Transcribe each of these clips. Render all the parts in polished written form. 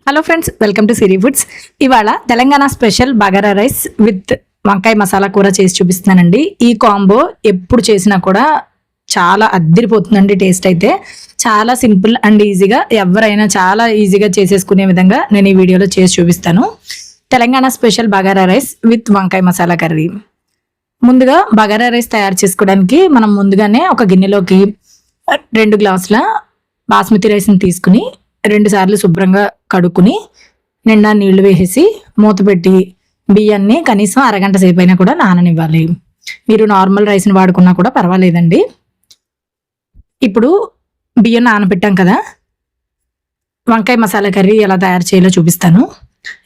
Hello friends, welcome to Siri foods. ఇవాళ Telangana special bagara rice with వంకాయ మసాలా కూర చేసి చూపిస్తున్నానండి. ఈ కాంబో ఎప్పుడు చేసినా కూడా చాలా అద్దిరిపోతుందండి. టేస్ట్ అయితే చాలా సింపుల్ అండ్ ఈజీగా ఎవరైనా చాలా ఈజీగా చేసేసుకునే విధంగా నేను ఈ వీడియోలో చేసి చూపిస్తాను. Telangana special bagara rice with వంకాయ మసాలా కర్రీ. ముందుగా బగారా రైస్ తయారు చేసుకోవడానికి మనం ముందుగానే ఒక గిన్నెలోకి 2 గ్లాసుల బాస్మతి రైస్ని తీసుకుని 2 సార్లు శుభ్రంగా కడుక్కుని నిండా నీళ్లు వేసేసి మూత పెట్టి బియ్యాన్ని కనీసం అరగంట సేపు అయినా కూడా నాననివ్వాలి. మీరు నార్మల్ రైస్ని వాడుకున్నా కూడా పర్వాలేదండి. ఇప్పుడు బియ్యం నానబెట్టాం కదా, వంకాయ మసాలా కర్రీ ఎలా తయారు చేయాలో చూపిస్తాను.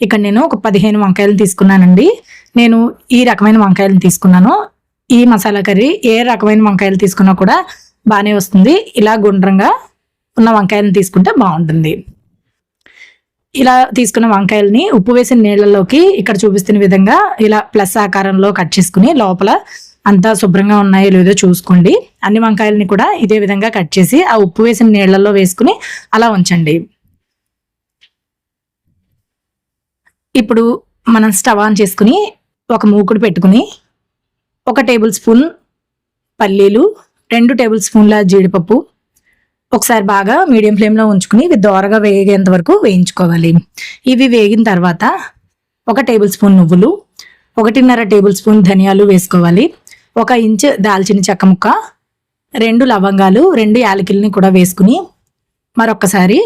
ఇక్కడ నేను ఒక 15 వంకాయలు తీసుకున్నానండి. నేను ఈ రకమైన వంకాయలను తీసుకున్నాను. ఈ మసాలా కర్రీ ఏ రకమైన వంకాయలు తీసుకున్నా కూడా బాగానే వస్తుంది. ఇలా గుండ్రంగా ఉన్న వంకాయలను తీసుకుంటే బాగుంటుంది. ఇలా తీసుకున్న వంకాయల్ని ఉప్పు వేసిన నీళ్ళలోకి ఇక్కడ చూపిస్తున్న విధంగా ఇలా ప్లస్ ఆకారంలో కట్ చేసుకుని లోపల అంతా శుభ్రంగా ఉన్నాయో లేదో చూసుకోండి. అన్ని వంకాయలని కూడా ఇదే విధంగా కట్ చేసి ఆ ఉప్పు వేసిన నీళ్ళల్లో వేసుకుని అలా ఉంచండి. ఇప్పుడు మనం స్టవ్ ఆన్ చేసుకుని ఒక మూకుడు పెట్టుకుని 1 టేబుల్ స్పూన్ పల్లీలు, 2 టేబుల్ స్పూన్ల జీడిపప్పు ఒకసారి బాగా మీడియం ఫ్లేమ్లో ఉంచుకుని ఇవి దోరగా వేగేంత వరకు వేయించుకోవాలి. ఇవి వేగిన తర్వాత 1 టేబుల్ స్పూన్ నువ్వులు, 1.5 టేబుల్ స్పూన్ ధనియాలు వేసుకోవాలి. 1 ఇంచ్ దాల్చిన చెక్క ముక్క, 2 లవంగాలు, 2 యాలకుల్ని కూడా వేసుకుని మరొకసారి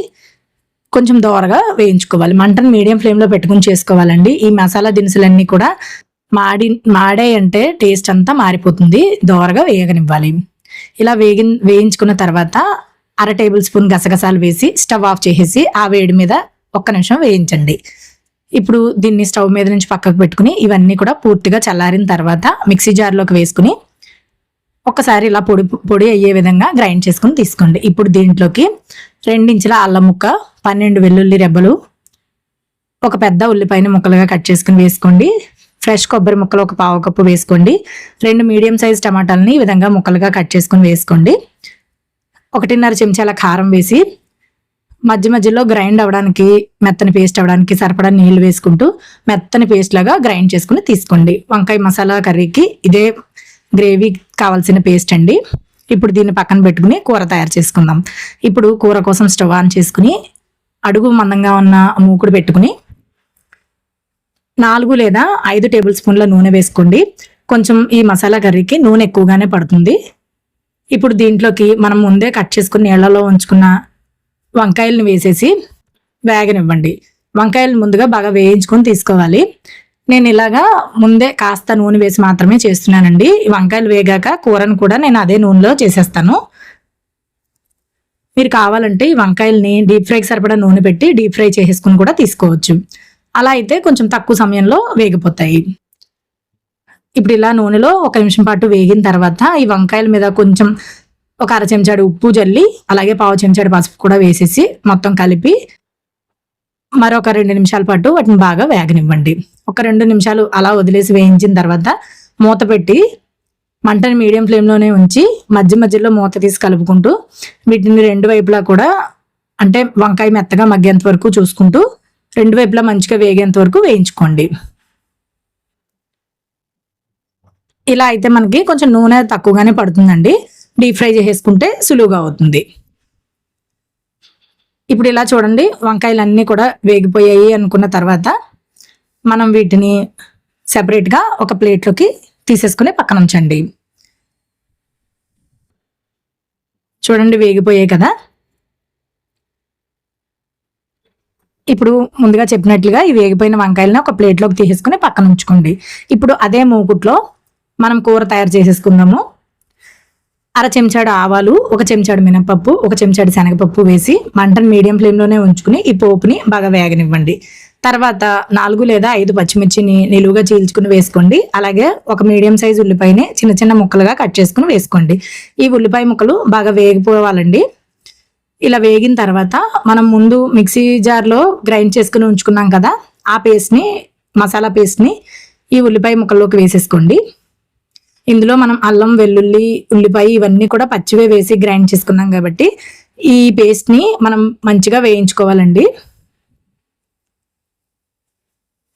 కొంచెం దోరగా వేయించుకోవాలి. మంటను మీడియం ఫ్లేమ్లో పెట్టుకుని చేసుకోవాలండి. ఈ మసాలా దినుసులన్నీ కూడా మాడే అంటే టేస్ట్ అంతా మారిపోతుంది. దోరగా వేయగనివ్వాలి. ఇలా వేయించుకున్న తర్వాత 1/2 టేబుల్ స్పూన్ గసగసాలు వేసి స్టవ్ ఆఫ్ చేసేసి ఆ వేడి మీద 1 నిమిషం వేయించండి. ఇప్పుడు దీన్ని స్టవ్ మీద నుంచి పక్కకు పెట్టుకుని ఇవన్నీ కూడా పూర్తిగా చల్లారిన తర్వాత మిక్సీ జార్లోకి వేసుకుని ఒక్కసారి ఇలా పొడి అయ్యే విధంగా గ్రైండ్ చేసుకుని తీసుకోండి. ఇప్పుడు దీంట్లోకి 2 ఇంచుల అల్లం ముక్క, 12 వెల్లుల్లి రెబ్బలు, ఒక పెద్ద ఉల్లిపాయని ముక్కలుగా కట్ చేసుకుని వేసుకోండి. ఫ్రెష్ కొబ్బరి ముక్కలు 1 పావు కప్పు వేసుకోండి. 2 మీడియం సైజ్ టమాటాలని ఈ విధంగా ముక్కలుగా కట్ చేసుకుని వేసుకోండి. 1.5 చెంచాల కారం వేసి మధ్య మధ్యలో గ్రైండ్ అవ్వడానికి, మెత్తని పేస్ట్ అవ్వడానికి సరిపడా నీళ్లు వేసుకుంటూ మెత్తని పేస్ట్ లాగా గ్రైండ్ చేసుకుని తీసుకోండి. వంకాయ మసాలా కర్రీకి ఇదే గ్రేవీ కావాల్సిన పేస్ట్ అండి. ఇప్పుడు దీన్ని పక్కన పెట్టుకుని కూర తయారు చేసుకుందాం. ఇప్పుడు కూర కోసం స్టవ్ ఆన్ చేసుకుని అడుగు మందంగా ఉన్న మూకుడు పెట్టుకుని 4 లేదా 5 టేబుల్ స్పూన్ల నూనె వేసుకోండి. కొంచెం ఈ మసాలా కర్రీకి నూనె ఎక్కువగానే పడుతుంది. ఇప్పుడు దీంట్లోకి మనం ముందే కట్ చేసుకుని నీళ్లలో ఉంచుకున్న వంకాయలను వేసేసి వేగనివ్వండి. వంకాయలు ముందుగా బాగా వేయించుకొని తీసుకోవాలి. నేను ఇలాగా ముందే కాస్త నూనె వేసి మాత్రమే చేస్తున్నానండి. వంకాయలు వేగాక కూరను కూడా నేను అదే నూనెలో చేసేస్తాను. మీరు కావాలంటే ఈ వంకాయల్ని డీప్ ఫ్రైకి సరిపడా నూనె పెట్టి డీప్ ఫ్రై చేసేసుకుని కూడా తీసుకోవచ్చు. అలా అయితే కొంచెం తక్కువ సమయంలో వేగిపోతాయి. ఇప్పుడు ఇలా నూనెలో 1 నిమిషం పాటు వేగిన తర్వాత ఈ వంకాయల మీద కొంచెం ఒక 1/2 చెంచాడు ఉప్పు జల్లి, అలాగే 1/2 చెంచాడు పసుపు కూడా వేసేసి మొత్తం కలిపి మరొక 2 నిమిషాల పాటు వాటిని బాగా వేగనివ్వండి. ఒక 2 నిమిషాలు అలా వదిలేసి వేయించిన తర్వాత మూత పెట్టి మంటని మీడియం ఫ్లేమ్లోనే ఉంచి మధ్య మధ్యలో మూత తీసి కలుపుకుంటూ వీటిని 2 వైపులా కూడా, అంటే వంకాయ మెత్తగా మగ్గేంత వరకు చూసుకుంటూ 2 వైపులా మంచిగా వేగేంత వరకు వేయించుకోండి. ఇలా అయితే మనకి కొంచెం నూనె తక్కువగానే పడుతుందండి. డీప్ ఫ్రై చేసేసుకుంటే సులువుగా అవుతుంది. ఇప్పుడు ఇలా చూడండి, వంకాయలు అన్నీ కూడా వేగిపోయాయి అనుకున్న తర్వాత మనం వీటిని సెపరేట్గా ఒక ప్లేట్లోకి తీసేసుకుని పక్కన ఉంచండి. చూడండి, వేగిపోయాయి కదా. ఇప్పుడు ముందుగా చెప్పినట్లుగా ఈ వేగిపోయిన వంకాయలను ఒక ప్లేట్లోకి తీసేసుకుని పక్కన ఉంచుకోండి. ఇప్పుడు అదే మూకుట్లో మనం కూర తయారు చేసేసుకుందాము. 1/2 చెంచాడు ఆవాలు, 1 చెంచాడు మినపప్పు, 1 చెంచాడు శనగపప్పు వేసి మంటను మీడియం ఫ్లేమ్లోనే ఉంచుకుని ఈ పోపుని బాగా వేగనివ్వండి. తర్వాత 4 లేదా 5 పచ్చిమిర్చిని నిలువుగా చీల్చుకుని వేసుకోండి. అలాగే ఒక మీడియం సైజ్ ఉల్లిపాయని చిన్న చిన్న ముక్కలుగా కట్ చేసుకుని వేసుకోండి. ఈ ఉల్లిపాయ ముక్కలు బాగా వేగిపోవాలండి. ఇలా వేగిన తర్వాత మనం ముందు మిక్సీ జార్లో గ్రైండ్ చేసుకుని ఉంచుకున్నాం కదా, ఆ పేస్ట్ని, మసాలా పేస్ట్ని ఈ ఉల్లిపాయ ముక్కల్లోకి వేసేసుకోండి. ఇందులో మనం అల్లం, వెల్లుల్లి, ఉల్లిపాయ ఇవన్నీ కూడా పచ్చివే వేసి గ్రైండ్ చేసుకున్నాం కాబట్టి ఈ పేస్ట్ని మనం మంచిగా వేయించుకోవాలండి.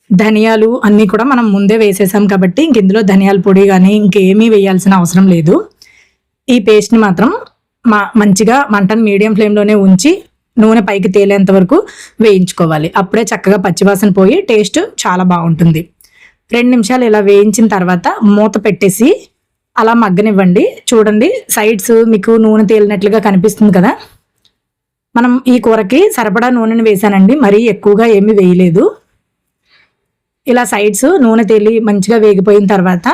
ధనియాలు అన్నీ కూడా మనం ముందే వేసేసాం కాబట్టి ఇంక ఇందులో ధనియాల పొడి కానీ ఇంకేమీ వేయాల్సిన అవసరం లేదు. ఈ పేస్ట్ని మాత్రం మంచిగా మంటను మీడియం ఫ్లేమ్లోనే ఉంచి నూనె పైకి తేలేంత వరకు వేయించుకోవాలి. అప్పుడే చక్కగా పచ్చివాసన పోయి టేస్ట్ చాలా బాగుంటుంది. 2 నిమిషాలు ఇలా వేయించిన తర్వాత మూత పెట్టేసి అలా మగ్గనివ్వండి. చూడండి, సైడ్స్ మీకు నూనె తేలినట్లుగా కనిపిస్తుంది కదా. మనం ఈ కూరకి సరిపడా నూనెని వేసానండి, మరీ ఎక్కువగా ఏమీ వేయలేదు. ఇలా సైడ్స్ నూనె తేలి మంచిగా వేగిపోయిన తర్వాత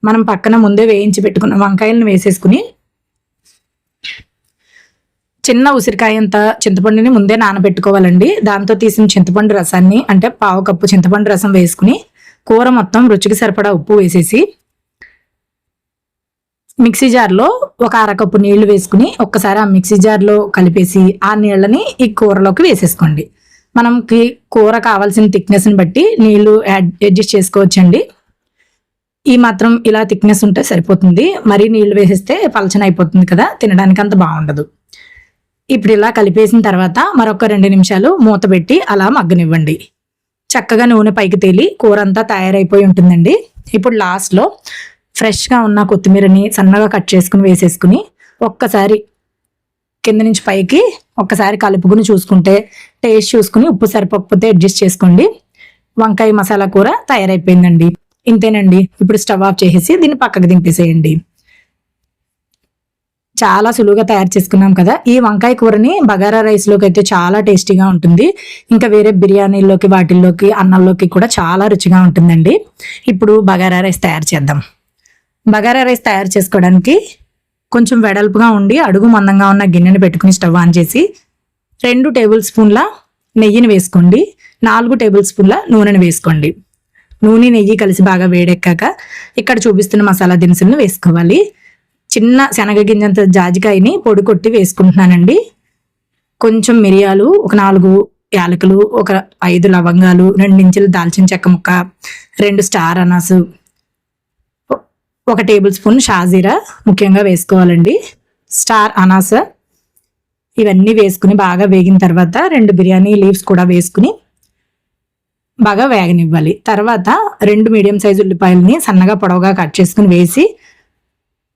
మనం పక్కన ముందే వేయించి పెట్టుకున్న వంకాయలను వేసేసుకుని చిన్న ఉసిరికాయంత చింతపండుని ముందే నానబెట్టుకోవాలండి. దాంతో తీసిన చింతపండు రసాన్ని అంటే 1/2 కప్పు చింతపండు రసం వేసుకుని కూర మొత్తం రుచికి సరిపడా ఉప్పు వేసేసి మిక్సీ జార్లో ఒక 1/2 కప్పు నీళ్లు వేసుకుని ఒక్కసారి ఆ మిక్సీ జార్లో కలిపేసి ఆ నీళ్ళని ఈ కూరలోకి వేసేసుకోండి. మనకి కూర కావాల్సిన థిక్నెస్ని బట్టి నీళ్లు అడ్జస్ట్ చేసుకోవచ్చండి. ఈ మాత్రం ఇలా థిక్నెస్ ఉంటే సరిపోతుంది. మరీ నీళ్లు వేసేస్తే పలచన అయిపోతుంది కదా, తినడానికి అంత బాగుండదు. ఇప్పుడు ఇలా కలిపేసిన తర్వాత మరొక 2 నిమిషాలు మూత పెట్టి అలా మగ్గనివ్వండి. చక్కగా నూనె పైకి తేలి కూర అంతా తయారైపోయి ఉంటుందండి. ఇప్పుడు లాస్ట్లో ఫ్రెష్గా ఉన్న కొత్తిమీరని సన్నగా కట్ చేసుకుని వేసేసుకుని ఒక్కసారి కింద నుంచి పైకి ఒక్కసారి కలుపుకుని చూసుకుంటే టేస్ట్ చూసుకుని ఉప్పు సరిపోకపోతే అడ్జస్ట్ చేసుకోండి. వంకాయ మసాలా కూర తయారైపోయిందండి. ఇంతేనండి. ఇప్పుడు స్టవ్ ఆఫ్ చేసేసి దీన్ని పక్కకు దింపేసేయండి. చాలా సులువుగా తయారు చేసుకున్నాం కదా. ఈ వంకాయ కూరని బగారా రైస్లోకి అయితే చాలా టేస్టీగా ఉంటుంది. ఇంకా వేరే బిర్యానీల్లోకి వాటిల్లోకి అన్నంలోకి కూడా చాలా రుచిగా ఉంటుందండి. ఇప్పుడు బగారా రైస్ తయారు చేద్దాం. బగారా రైస్ తయారు చేసుకోవడానికి కొంచెం వెడల్పుగా ఉండి అడుగు మందంగా ఉన్న గిన్నెని పెట్టుకుని స్టవ్ ఆన్ చేసి 2 టేబుల్ స్పూన్ల నెయ్యిని వేసుకోండి. 4 టేబుల్ స్పూన్ల నూనెని వేసుకోండి. నూనె నెయ్యి కలిసి బాగా వేడెక్కాక ఇక్కడ చూపిస్తున్న మసాలా దినుసులను వేసుకోవాలి. చిన్న శనగ గింజంత జాజికాయని పొడి కొట్టి వేసుకుంటున్నానండి. కొంచెం మిరియాలు, ఒక 4 యాలకులు, ఒక 5 లవంగాలు, 2 ఇంచుల దాల్చిన చెక్క ముక్క, 2 స్టార్ అనాసు, 1 టేబుల్ స్పూన్ షాజీరా ముఖ్యంగా వేసుకోవాలండి. స్టార్ అనాస ఇవన్నీ వేసుకుని బాగా వేగిన తర్వాత 2 బిర్యానీ లీవ్స్ కూడా వేసుకుని బాగా వేగనివ్వాలి. తర్వాత 2 మీడియం సైజు ఉల్లిపాయలని సన్నగా పొడవుగా కట్ చేసుకుని వేసి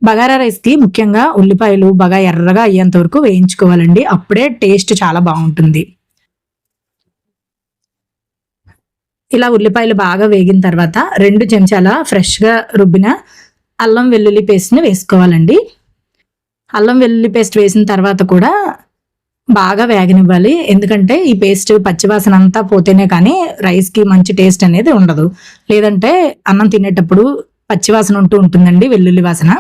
బగారా రైస్కి ముఖ్యంగా ఉల్లిపాయలు బాగా ఎర్రగా అయ్యేంత వరకు వేయించుకోవాలండి. అప్పుడే టేస్ట్ చాలా బాగుంటుంది. ఇలా ఉల్లిపాయలు బాగా వేగిన తర్వాత 2 చెంచాల ఫ్రెష్గా రుబ్బిన అల్లం వెల్లుల్లి పేస్ట్ని వేసుకోవాలండి. అల్లం వెల్లుల్లి పేస్ట్ వేసిన తర్వాత కూడా బాగా వేగనివ్వాలి. ఎందుకంటే ఈ పేస్ట్ పచ్చివాసన అంతా పోతేనే కానీ రైస్కి మంచి టేస్ట్ అనేది ఉండదు. లేదంటే అన్నం తినేటప్పుడు పచ్చివాసన ఉంటుందండి, వెల్లుల్లి వాసన.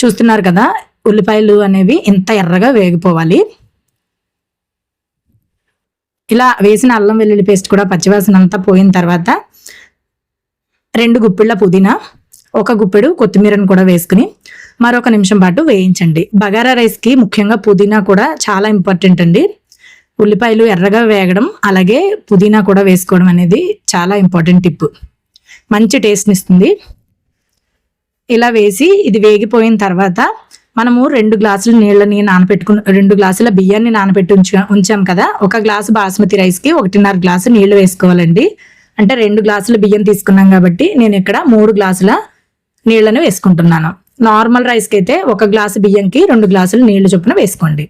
చూస్తున్నారు కదా, ఉల్లిపాయలు అనేవి ఇంత ఎర్రగా వేగిపోవాలి. ఇలా వేసిన అల్లం వెల్లుల్లి పేస్ట్ కూడా పచ్చివాసన అంతా పోయిన తర్వాత 2 గుప్పిళ్ళ పుదీనా, 1 గుప్పెడు కొత్తిమీరను కూడా వేసుకుని మరొక నిమిషం పాటు వేయించండి. బగారా రైస్కి ముఖ్యంగా పుదీనా కూడా చాలా ఇంపార్టెంట్ అండి. ఉల్లిపాయలు ఎర్రగా వేగడం అలాగే పుదీనా కూడా వేసుకోవడం అనేది చాలా ఇంపార్టెంట్ టిప్. మంచి టేస్ట్ని ఇస్తుంది. ఇలా వేసి ఇది వేగిపోయిన తర్వాత మనము 2 గ్లాసుల నీళ్ళని 2 గ్లాసుల బియ్యాన్ని నానబెట్టి ఉంచాం కదా. 1 గ్లాసు బాస్మతి రైస్కి 1.5 గ్లాసు నీళ్లు వేసుకోవాలండి. అంటే 2 గ్లాసుల బియ్యం తీసుకున్నాం కాబట్టి నేను ఇక్కడ 3 గ్లాసుల నీళ్లను వేసుకుంటున్నాను. నార్మల్ రైస్కి అయితే 1 గ్లాసు బియ్యంకి 2 గ్లాసులు నీళ్లు చొప్పున వేసుకోండి.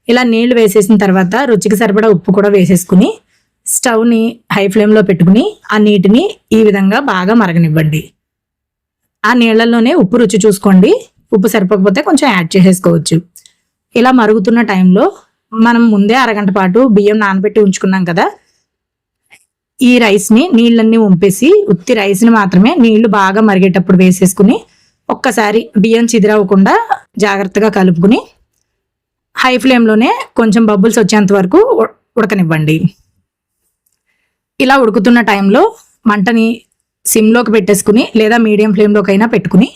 ఇలా నీళ్లు వేసేసిన తర్వాత రుచికి సరిపడా ఉప్పు కూడా వేసేసుకుని స్టవ్ని హై ఫ్లేమ్లో పెట్టుకుని ఆ నీటిని ఈ విధంగా బాగా మరగనివ్వండి. ఆ నీళ్లలోనే ఉప్పు రుచి చూసుకోండి. ఉప్పు సరిపోకపోతే కొంచెం యాడ్ చేసేసుకోవచ్చు. ఇలా మరుగుతున్న టైంలో మనం ముందే అరగంట పాటు బియ్యం నానబెట్టి ఉంచుకున్నాం కదా, ఈ రైస్ని నీళ్ళన్నీ వంపేసి ఉత్తి రైస్ని మాత్రమే నీళ్లు బాగా మరిగేటప్పుడు వేసేసుకుని ఒక్కసారి బియ్యం చిదిరవ్వకుండా జాగ్రత్తగా కలుపుకుని హై ఫ్లేమ్లోనే కొంచెం బబుల్స్ వచ్చేంత వరకు ఉడకనివ్వండి. ఇలా ఉడుకుతున్న టైంలో మంటని సిమ్లోకి పెట్టేసుకుని లేదా మీడియం ఫ్లేమ్లోకైనా పెట్టుకుని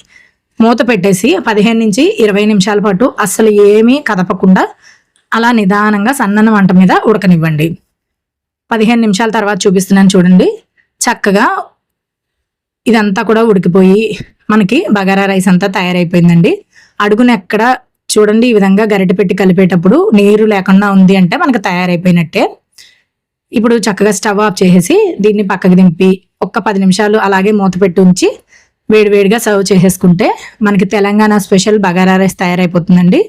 మూత పెట్టేసి 15 నుంచి 20 నిమిషాల పాటు అస్సలు ఏమీ కదపకుండా అలా నిదానంగా సన్నన మంట మీద ఉడకనివ్వండి. 15 నిమిషాల తర్వాత చూపిస్తున్నాను చూడండి. చక్కగా ఇదంతా కూడా ఉడికిపోయి మనకి బగారా రైస్ అంతా తయారైపోయిందండి. అడుగున ఎక్కడ చూడండి ఈ విధంగా గరిటె పెట్టి కలిపేటప్పుడు నీరు లేకుండా ఉంది అంటే మనకు తయారైపోయినట్టే. ఇప్పుడు చక్కగా స్టవ్ ఆఫ్ చేసేసి దీన్ని పక్కకి దింపి ఒక్క 10 నిమిషాలు అలాగే మూత పెట్టి ఉంచి వేడివేడిగా సర్వ్ చేసేసుకుంటే మనకి తెలంగాణ స్పెషల్ బగారా రైస్ తయారైపోతుందండి.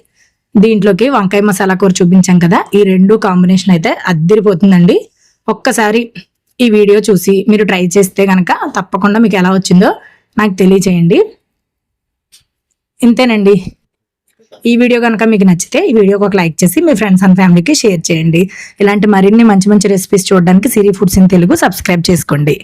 దీంట్లోకి వంకాయ మసాలా కూర చూపించాం కదా, ఈ రెండు కాంబినేషన్ అయితే అద్దిరిపోతుందండి. ఒక్కసారి ఈ వీడియో చూసి మీరు ట్రై చేస్తే కనుక తప్పకుండా మీకు ఎలా వచ్చిందో నాకు తెలియచేయండి. ఇంతేనండి. ఈ వీడియో కనుక మీకు నచ్చితే ఈ వీడియోకి ఒక లైక్ చేసి మీ ఫ్రెండ్స్ అండ్ ఫ్యామిలీకి షేర్ చేయండి. ఇలాంటి మరిన్ని మంచి మంచి రెసిపీస్ చూడడానికి సిరి ఫుడ్స్ ఇన్ తెలుగు సబ్స్క్రైబ్ చేసుకోండి.